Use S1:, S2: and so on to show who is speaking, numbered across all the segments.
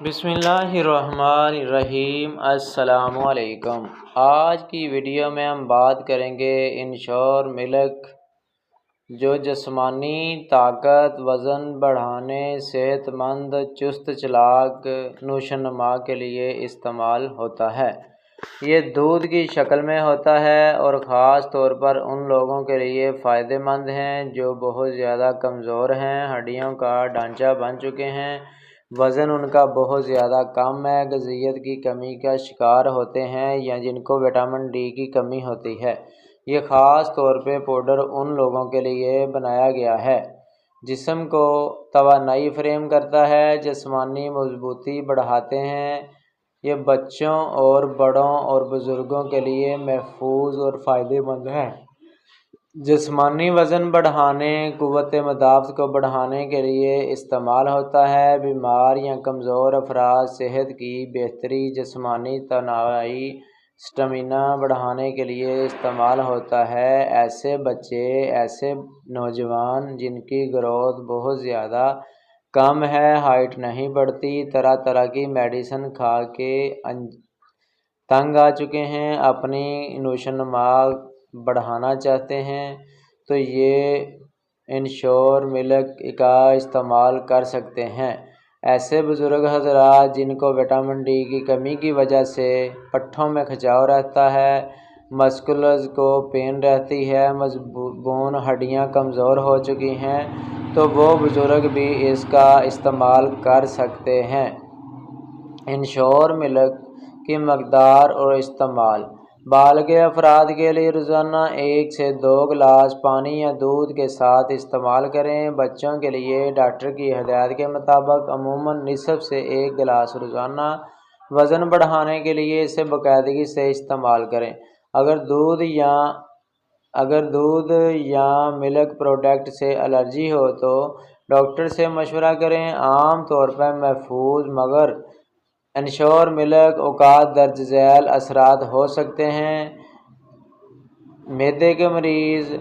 S1: बिस्मिल्लाहिर्रहमानिर्रहीम। अस्सलामुअलैकुम। आज की वीडियो में हम बात करेंगे इंश्योर मिल्क, जो जिस्मानी ताकत, वज़न बढ़ाने, सेहतमंद, चुस्त चालाक नूशोनुमा के लिए इस्तेमाल होता है। ये दूध की शक्ल में होता है और ख़ास तौर पर उन लोगों के लिए फ़ायदेमंद हैं जो बहुत ज़्यादा कमज़ोर हैं, हड्डियों का ढांचा बन चुके हैं, वज़न उनका बहुत ज़्यादा कम है, ग़िज़ाइत की कमी का शिकार होते हैं या जिनको विटामिन डी की कमी होती है। ये ख़ास तौर पे पाउडर उन लोगों के लिए बनाया गया है जिस्म को तवानाई फ्रेम करता है, जिस्मानी मजबूती बढ़ाते हैं। ये बच्चों और बड़ों और बुज़ुर्गों के लिए महफूज और फ़ायदेमंद है। जिस्मानी वज़न बढ़ाने, क़ुव्वत मदाफ़त को बढ़ाने के लिए इस्तेमाल होता है। बीमार या कमज़ोर अफराद सेहत की बेहतरी, जिस्मानी तवानाई, स्टेमिना बढ़ाने के लिए इस्तेमाल होता है। ऐसे बच्चे, ऐसे नौजवान जिनकी ग्रोथ बहुत ज़्यादा कम है, हाइट नहीं बढ़ती, तरह तरह की मेडिसिन खा के तंग आ चुके हैं, अपनी नूशोनुमा बढ़ाना चाहते हैं, तो ये इंश्योर मिल्क का इस्तेमाल कर सकते हैं। ऐसे बुज़ुर्ग हज़रात जिनको विटामिन डी की कमी की वजह से पट्ठों में खिंचाव रहता है, मस्कुलस को पेन रहती है, बोन हड्डियाँ कमज़ोर हो चुकी हैं, तो वो बुज़ुर्ग भी इसका इस्तेमाल कर सकते हैं। इंश्योर मिल्क की मकदार और इस्तेमाल। बालिग़ अफराद के लिए रोज़ाना 1 से 2 गिलास पानी या दूध के साथ इस्तेमाल करें। बच्चों के लिए डॉक्टर की हिदायत के मुताबिक अमूमन निसफ से 1 गिलास रोज़ाना। वज़न बढ़ाने के लिए इसे बाकायदगी से इस्तेमाल करें। अगर दूध या मिल्क प्रोडक्ट से एलर्जी हो तो डॉक्टर से मशवरा करें। आम तौर पर महफूज मगर इंश्योर मिल्क औक़ात दर्ज झैल असरात हो सकते हैं। मैदे के मरीज़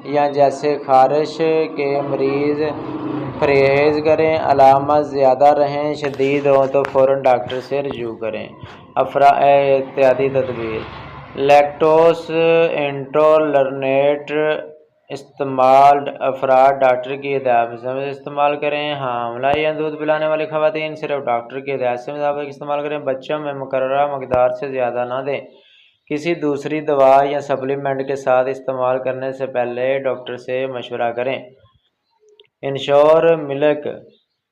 S1: या जैसे खारिश के मरीज़ परहेज़ करें। अलामत ज़्यादा रहें, शदीद हो तो फ़ौरन डॉक्टर से रजू करें। एहतियाती तदबीर। लैक्टोस इंटॉलरेंट अफराद डॉक्टर की हिदायत से इस्तेमाल करें। हामिला या दूध पिलाने वाली ख़वातीन सिर्फ डॉक्टर की हिदायत से मुताबिक इस्तेमाल करें। बच्चों में मुकर्ररा मकदार से ज़्यादा ना दें। किसी दूसरी दवा या सप्लीमेंट के साथ इस्तेमाल करने से पहले डॉक्टर से मशवरा करें। इंश्योर मिल्क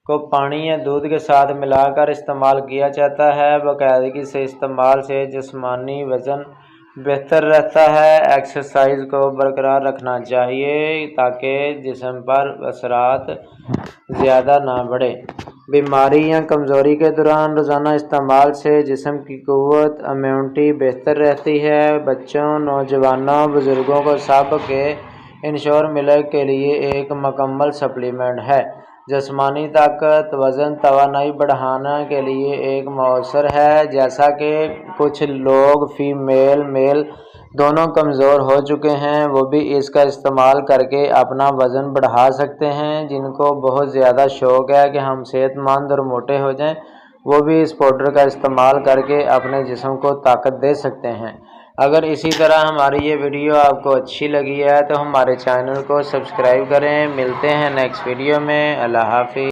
S1: को पानी या दूध के साथ मिलाकर इस्तेमाल किया जाता है। बाकायदगी से इस्तेमाल से जिस्मानी वज़न बेहतर रहता है। एक्सरसाइज को बरकरार रखना चाहिए ताकि जिस्म पर असरात ज़्यादा ना बढ़े। बीमारी या कमज़ोरी के दौरान रोज़ाना इस्तेमाल से जिस्म की क़ुव्वत, इम्यूनिटी बेहतर रहती है। बच्चों, नौजवानों, बुज़ुर्गों को सब के इंश्योर मिल्क के लिए एक मुकम्मल सप्लीमेंट है। जिस्मानी ताकत, वज़न, तवानाई बढ़ाने के लिए एक मौसर है। जैसा कि कुछ लोग फीमेल मेल दोनों कमज़ोर हो चुके हैं, वो भी इसका इस्तेमाल करके अपना वज़न बढ़ा सकते हैं। जिनको बहुत ज़्यादा शौक़ है कि हम सेहतमंद और मोटे हो जाएं, वो भी इस पाउडर का इस्तेमाल करके अपने जिस्म को ताकत दे सकते हैं। अगर इसी तरह हमारी ये वीडियो आपको अच्छी लगी है तो हमारे चैनल को सब्सक्राइब करें। मिलते हैं नेक्स्ट वीडियो में। अल्लाह हाफ़िज़।